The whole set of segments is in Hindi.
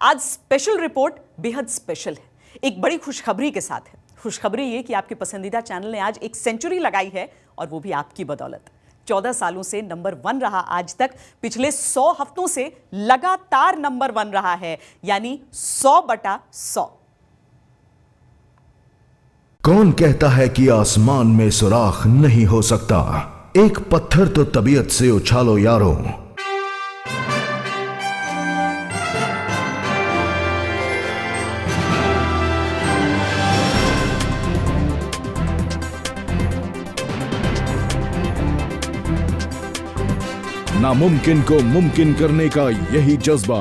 आज स्पेशल रिपोर्ट बेहद स्पेशल है, एक बड़ी खुशखबरी के साथ है। खुशखबरी ये कि आपके पसंदीदा चैनल ने आज एक सेंचुरी लगाई है और वो भी आपकी बदौलत। 14 सालों से नंबर 1 रहा, आज तक पिछले 100 हफ्तों से लगातार नंबर 1 रहा है, यानी 100/100। कौन कहता है कि आसमान में सुराख नहीं हो सकता? एक पत्थर तो तबीयत से उछालो यारों। नामुमकिन को मुमकिन करने का यही जज्बा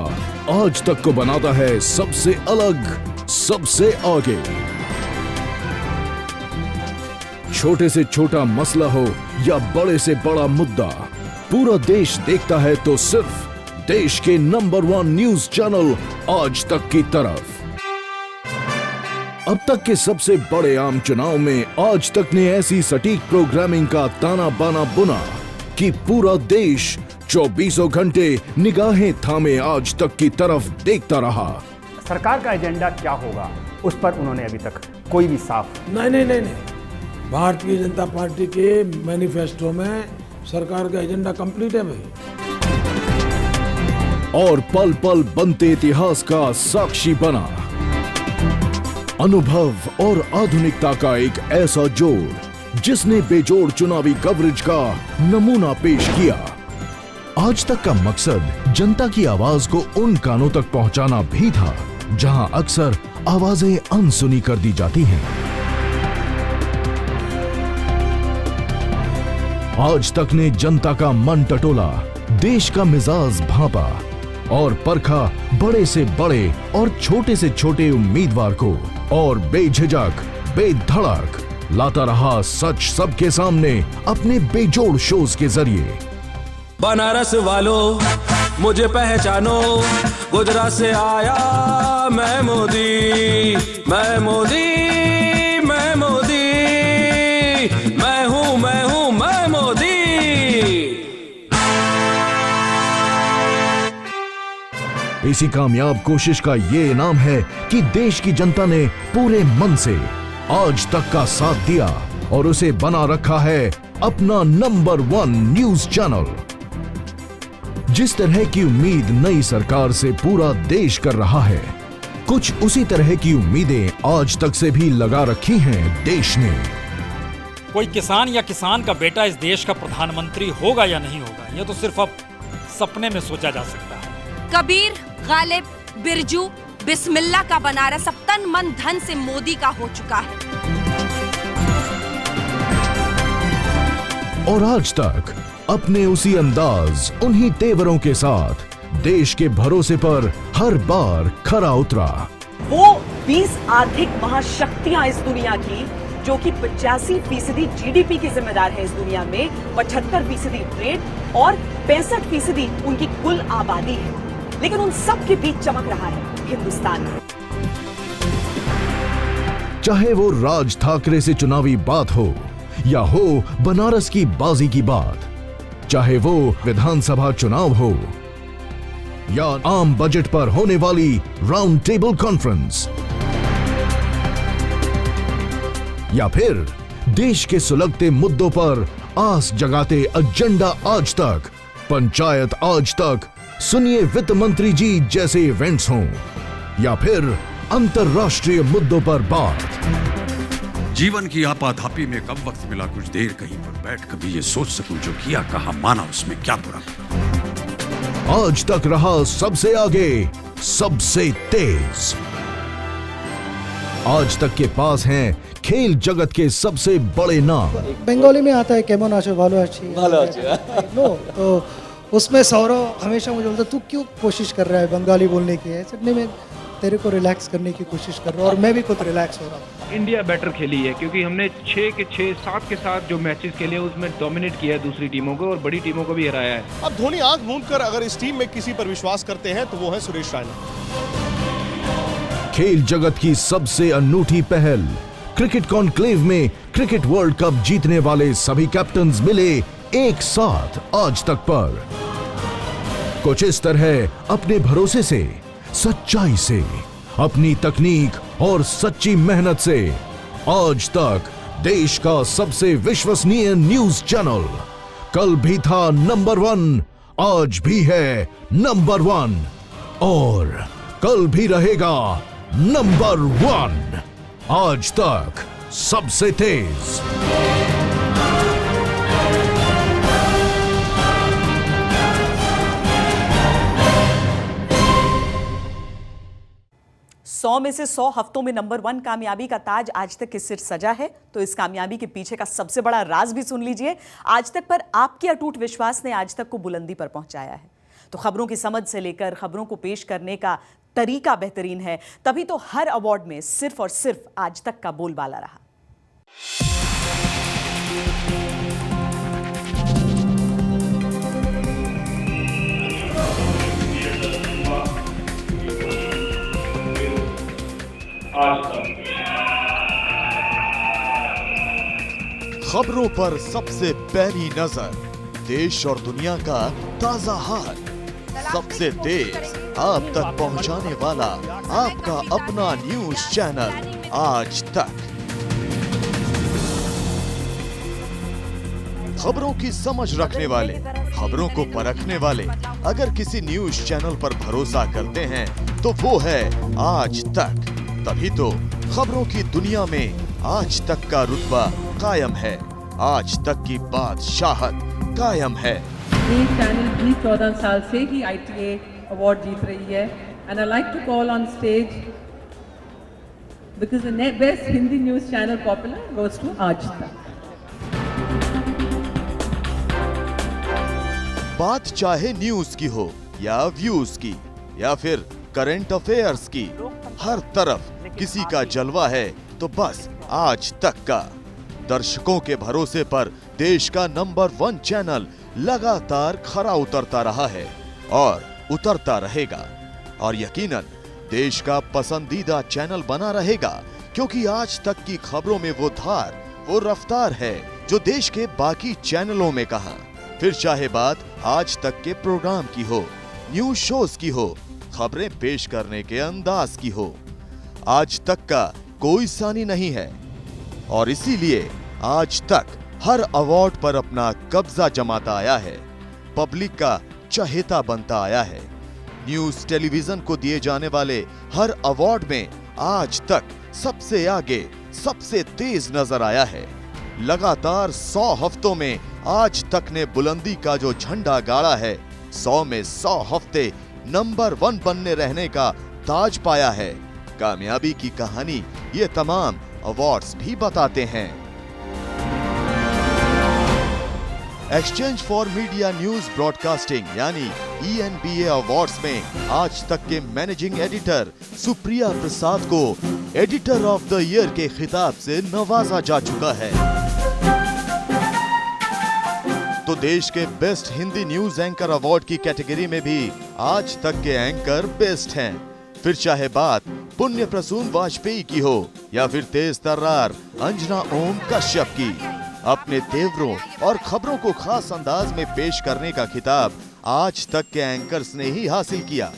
आज तक को बनाता है सबसे अलग, सबसे आगे। छोटे से छोटा मसला हो या बड़े से बड़ा मुद्दा, पूरा देश देखता है तो सिर्फ देश के नंबर 1 न्यूज चैनल आज तक की तरफ। अब तक के सबसे बड़े आम चुनाव में आज तक ने ऐसी सटीक प्रोग्रामिंग का ताना बाना बुना कि पूरा देश 24 घंटे निगाहें थामे आज तक की तरफ देखता रहा। सरकार का एजेंडा क्या होगा उस पर उन्होंने अभी तक कोई भी साफ नहीं। भारतीय जनता पार्टी के मैनिफेस्टो में सरकार का एजेंडा कंप्लीट है भाई। और पल पल बनते इतिहास का साक्षी बना। अनुभव और आधुनिकता का एक ऐसा जोड़ जिसने बेजोड़ चुनावी कवरेज का नमूना पेश किया। आज तक का मकसद जनता की आवाज को उन कानों तक पहुंचाना भी था जहां अक्सर आवाजें अनसुनी कर दी जाती हैं। आज तक ने जनता का मन टटोला, देश का मिजाज भांपा और परखा बड़े से बड़े और छोटे से छोटे उम्मीदवार को, और बेझिझक बेधड़क लाता रहा सच सबके सामने अपने बेजोड़ शोज के जरिए। बनारस वालों मुझे पहचानो, गुजरात से आया मैं मोदी, मैं मोदी, मैं मोदी, मैं हूं मैं मोदी। इसी कामयाब कोशिश का ये इनाम है कि देश की जनता ने पूरे मन से आज तक का साथ दिया और उसे बना रखा है अपना नंबर 1 न्यूज चैनल। जिस तरह की उम्मीद नई सरकार से पूरा देश कर रहा है, कुछ उसी तरह की उम्मीदें आज तक से भी लगा रखी हैं देश ने। कोई किसान या किसान का बेटा इस देश का प्रधानमंत्री होगा या नहीं होगा, यह तो सिर्फ अब सपने में सोचा जा सकता है। कबीर, गालिब, बिरजू, बिस्मिल्लाह का बनारस अब तन मन धन से मोदी का हो चुका है। और आज तक अपने उसी अंदाज, उन्हीं तेवरों के साथ देश के भरोसे पर हर बार खरा उतरा। वो 20 आर्थिक महाशक्तियां इस दुनिया की, जो कि 85% जीडीपी की जिम्मेदार है इस दुनिया में, 75% ट्रेड और 65% उनकी कुल आबादी है। लेकिन उन सब के बीच चमक रहा है हिंदुस्तान। चाहे वो राज ठाकरे से चुनावी बात हो या हो बनारस की बाजी की बात, चाहे वो विधानसभा चुनाव हो या आम बजट पर होने वाली राउंड टेबल कॉन्फ्रेंस, या फिर देश के सुलगते मुद्दों पर आस जगाते एजेंडा आज तक, पंचायत आज तक, सुनिए वित्त मंत्री जी जैसे इवेंट्स हों, या फिर अंतरराष्ट्रीय मुद्दों पर बात। जीवन की आपाधापी में कब वक्त मिला कुछ देर कहीं पर बैठ कभी ये सोच सकूं जो किया कहा माना उसमें क्या बुरा। आज तक रहा सबसे आगे, सबसे तेज। आज तक के पास हैं खेल जगत के सबसे बड़े नाम। बंगाली में आता है केमन आछो भालो आछी नो, तो उसमें सौरव हमेशा मुझे बोलता तू क्यों कोशिश कर रहा है बंगाली बोलने की है, सटने में तेरे को रिलैक्स करने की कोशिश कर रहा हूँ और मैं भी खुद रिलैक्स हो रहा हूँ। इंडिया बेटर खेली है क्योंकि हमने 6 के 6, 7 के 7 जो मैचेस खेले उसमें डोमिनेट किया है दूसरी टीमों को और बड़ी टीमों को भी हराया है। अब धोनी आंख मूंद कर अगर इस टीम में किसी पर विश्वास करते हैं तो वो है सुरेश रैना। खेल जगत की सबसे अनूठी पहल, क्रिकेट कॉन्क्लेव में क्रिकेट वर्ल्ड कप जीतने वाले सभी कैप्टन्स मिले एक साथ आज तक पर। कुछ इस तरह अपने भरोसे से सच्चाई से, अपनी तकनीक और सच्ची मेहनत से आज तक देश का सबसे विश्वसनीय न्यूज चैनल। कल भी था नंबर 1, आज भी है नंबर 1 और कल भी रहेगा नंबर 1। आज तक सबसे तेज। सौ में से 100 हफ्तों में नंबर 1 कामयाबी का ताज आज तक किस सिर सजा है, तो इस कामयाबी के पीछे का सबसे बड़ा राज भी सुन लीजिए। आज तक पर आपके अटूट विश्वास ने आज तक को बुलंदी पर पहुंचाया है। तो खबरों की समझ से लेकर खबरों को पेश करने का तरीका बेहतरीन है, तभी तो हर अवार्ड में सिर्फ और सिर्फ आज तक का बोलबाला रहा। खबरों पर सबसे पहली नजर, देश और दुनिया का ताजा हाल, सबसे तेज आप तक पहुंचाने वाला आपका अपना न्यूज चैनल आज तक। खबरों की समझ रखने वाले, खबरों को परखने वाले अगर किसी न्यूज चैनल पर भरोसा करते हैं तो वो है आज तक। तभी तो खबरों की दुनिया में आज तक का रुतबा कायम है, आज तक की बादशाहत कायम है। ये चैनल भी 14 साल से ही ITA अवार्ड जीत रही है। And I like to call on stage because the best Hindi news channel popular goes to Aaj Tak. बात चाहे न्यूज की हो या व्यूज की या फिर करंट अफेयर्स की, हर तरफ किसी का जलवा है तो बस आज तक का। दर्शकों के भरोसे पर देश का नंबर 1 चैनल लगातार खरा उतरता रहा है और उतरता रहेगा, और यकीनन देश का पसंदीदा चैनल बना रहेगा, क्योंकि आज तक की खबरों में वो धार, वो रफ्तार है जो देश के बाकी चैनलों में कहां। फिर चाहे बात आज तक के प्रोग्राम की हो, न्यूज शोज की हो, खबरें पेश करने के अंदाज की हो, आज तक का कोई सानी नहीं है। और इसीलिए आज तक हर अवार्ड पर अपना कब्जा जमाता आया है, पब्लिक का चहेता बनता आया है। न्यूज टेलीविजन को दिए जाने वाले हर अवार्ड में आज तक सबसे आगे, सबसे तेज नजर आया है। लगातार 100 हफ्तों में आज तक ने बुलंदी का जो झंडा गाड़ा है, 100 में 100 हफ्ते नंबर 1 बनने रहने का ताज पाया है। कामयाबी की कहानी ये तमाम अवार्ड्स भी बताते हैं। Exchange for media news broadcasting यानी ENBA अवार्ड्स में आज तक के मैनेजिंग एडिटर सुप्रिया प्रसाद को एडिटर ऑफ द ईयर के खिताब से नवाजा जा चुका है। तो देश के best Hindi news anchor award की कैटेगरी में भी आज तक के एंकर बेस्ट हैं। फिर चाहे बात पुण्य प्रसून वाजपेयी की हो या फिर तेज तर्रार अंजना ओम कश्यप की, अपने तेवरों और खबरों को खास अंदाज में पेश करने का खिताब आज तक के एंकर्स ने ही हासिल किया।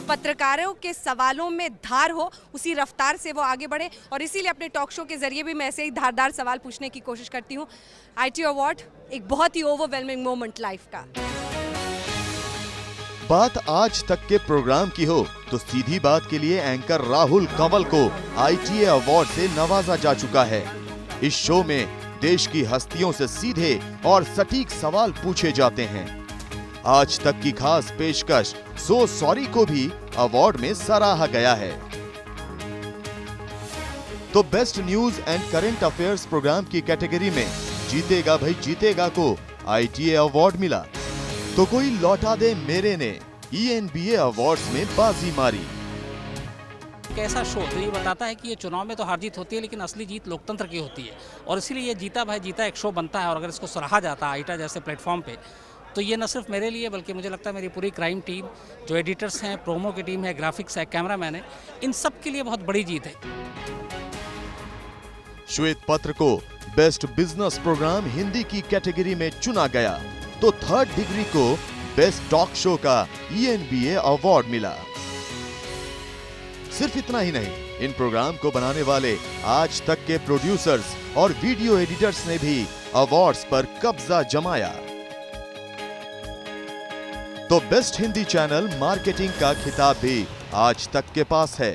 पत्रकारों के सवालों में धार हो, उसी रफ्तार से वो आगे बढ़े, और इसीलिए अपने टॉक शो के जरिए भी मैं ऐसे ही धारदार सवाल पूछने की कोशिश करती हूँ। ITA अवार्ड एक बहुत ही ओवरवेलमिंग मोमेंट लाइफ का। बात आज तक के प्रोग्राम की हो तो सीधी बात के लिए एंकर राहुल कंवल को ITA अवार्ड से नवाजा जा चुका है। इस शो में देश की हस्तियों से सीधे और सटीक सवाल पूछे जाते हैं। आज तक की खास पेशकश सो सॉरी को भी अवार्ड में सराहा गया है। तो best news and current affairs programme की कैटेगरी में जीतेगा भाई जीतेगा को ITA अवार्ड मिला, तो कोई लौटा दे मेरे ने ENBA अवार्ड्स में बाजी मारी। कैसा शो तो ये बताता है कि ये चुनाव में तो हार जीत होती है, लेकिन असली जीत लोकतंत्र की होती है, और इसीलिए ये जीता भाई जीता एक शो बनता है। और अगर इसको सराहा जाता है ITA जैसे प्लेटफॉर्म पे, तो ये न सिर्फ मेरे लिए बल्कि मुझे लगता है मेरी पूरी क्राइम टीम, जो एडिटर्स हैं, प्रोमो की टीम है, ग्राफिक्स है, कैमरामैन है, इन सब के लिए बहुत बड़ी जीत है। श्वेत पत्र को बेस्ट बिजनेस प्रोग्राम हिंदी की कैटेगरी में चुना गया, तो थर्ड डिग्री को बेस्ट टॉक शो का ENBA अवार्ड मिला। सिर्फ इतना ही नहीं, इन प्रोग्राम को बनाने वाले आज तक के प्रोड्यूसर्स और वीडियो एडिटर्स ने भी अवार्ड्स पर कब्जा जमाया। तो बेस्ट हिंदी चैनल मार्केटिंग का खिताब भी आज तक के पास है।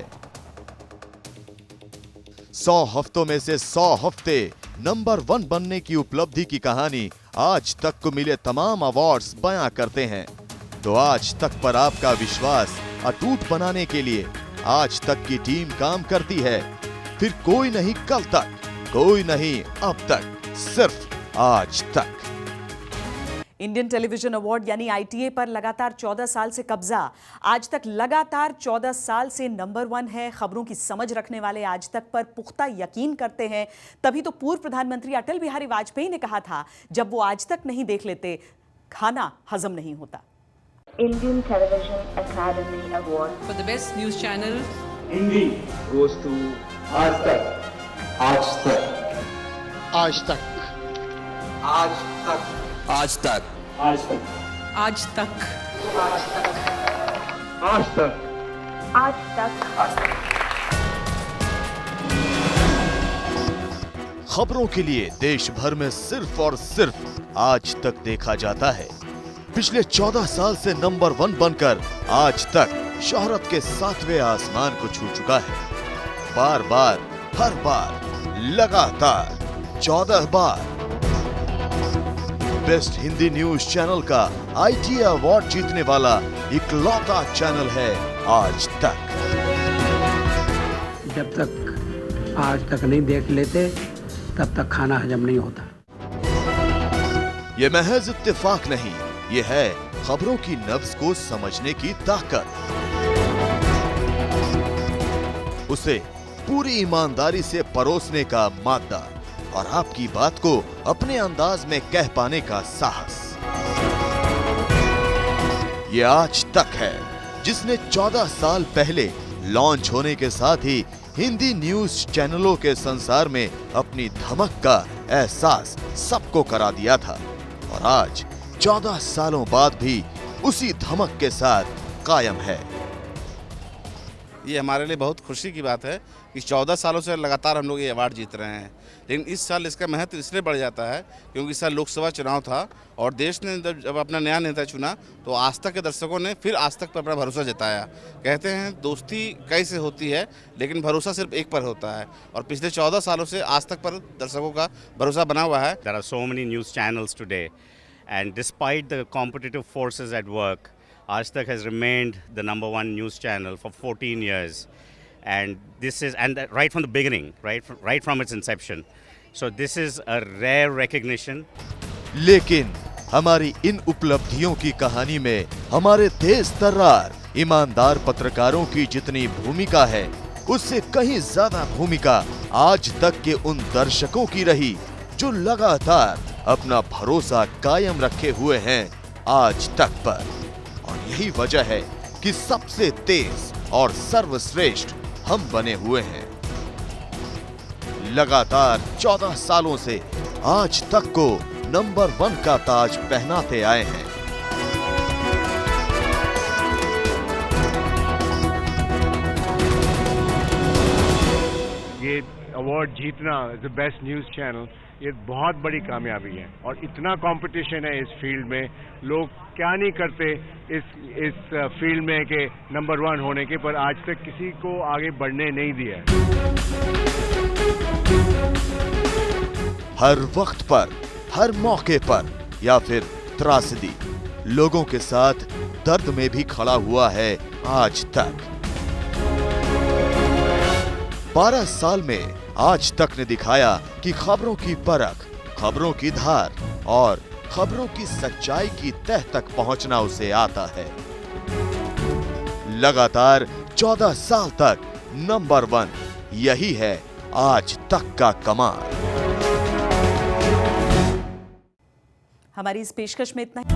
100 हफ्तों में से 100 हफ्ते नंबर 1 बनने की उपलब्धि की कहानी आज तक को मिले तमाम अवार्ड्स बयां करते हैं। तो आज तक पर आपका विश्वास अटूट बनाने के लिए आज तक की टीम काम करती है। फिर कोई नहीं कल तक, कोई नहीं अब तक, सिर्फ आज तक। इंडियन टेलीविजन अवार्ड यानी ITA पर लगातार 14 साल से कब्जा। आज तक लगातार 14 साल से नंबर 1 है। खबरों की समझ रखने वाले आज तक पर पुख्ता यकीन करते हैं। तभी तो पूर्व प्रधानमंत्री अटल बिहारी वाजपेयी ने कहा था, जब वो आज तक नहीं देख लेते, खाना हजम नहीं होता। Indian Television Academy Award for the best news channel. Hindi goes to आज तक, आज तक, आज तक, आज तक, आज तक, आज तक, आज तक, आज तक, आज तक, आज तक। खबरों के लिए देश भर में सिर्फ और सिर्फ आज तक देखा जाता है। पिछले 14 साल से नंबर 1 बनकर आज तक शोहरत के 7वें आसमान को छू चुका है। बार बार, हर बार, लगातार 14 बार बेस्ट हिंदी न्यूज चैनल का ITA अवार्ड जीतने वाला इकलौता चैनल है आज तक। जब तक आज तक नहीं देख लेते, तब तक खाना हजम नहीं होता। ये महज इत्तेफाक नहीं, ये है खबरों की नब्ज को समझने की ताकत। उसे पूरी ईमानदारी से परोसने का मादा और आपकी बात को अपने अंदाज में कह पाने का साहस। ये आज तक है जिसने 14 साल पहले लॉन्च होने के साथ ही हिंदी न्यूज चैनलों के संसार में अपनी धमक का एहसास सबको करा दिया था और आज 14 सालों बाद भी उसी धमक के साथ कायम है। ये हमारे लिए बहुत खुशी की बात है कि 14 सालों से लगातार हम लोग ये अवार्ड जीत रहे हैं। लेकिन इस साल इसका महत्व इसलिए बढ़ जाता है क्योंकि इस साल लोकसभा चुनाव था और देश ने जब अपना नया नेता चुना तो आज तक के दर्शकों ने फिर आज तक पर अपना भरोसा जताया। कहते हैं दोस्ती कई से होती है लेकिन भरोसा सिर्फ एक पर होता है और पिछले 14 सालों से आज तक पर दर्शकों का भरोसा बना हुआ है। There are so many news channels today and despite the competitive forces at work, Aaj Tak has remained the number 1 news channel for 14 years. And this is, and right from the beginning, right from its inception. So this is a rare recognition. लेकिन हमारी इन उपलब्धियों की कहानी में हमारे तेज तर्रार ईमानदार पत्रकारों की जितनी भूमिका है उससे कहीं ज्यादा भूमिका आज तक के उन दर्शकों की रही जो लगातार अपना भरोसा कायम रखे हुए हैं आज तक पर। और यही वजह है कि सबसे तेज और सर्वश्रेष्ठ हम बने हुए हैं। लगातार 14 सालों से आज तक को नंबर 1 का ताज पहनाते आए हैं। ये अवार्ड जीतना द बेस्ट न्यूज चैनल ये बहुत बड़ी कामयाबी है और इतना कंपटीशन है इस फील्ड में। लोग क्या नहीं करते इस फील्ड में के नंबर 1 होने के, पर आज तक किसी को आगे बढ़ने नहीं दिया। हर वक्त पर, हर मौके पर या फिर त्रासदी, लोगों के साथ दर्द में भी खड़ा हुआ है आज तक। 12 साल में आज तक ने दिखाया कि खबरों की परख, खबरों की धार और खबरों की सच्चाई की तह तक पहुंचना उसे आता है। लगातार 14 साल तक नंबर 1, यही है आज तक का कमाल। हमारी इस पेशकश में इतना ही।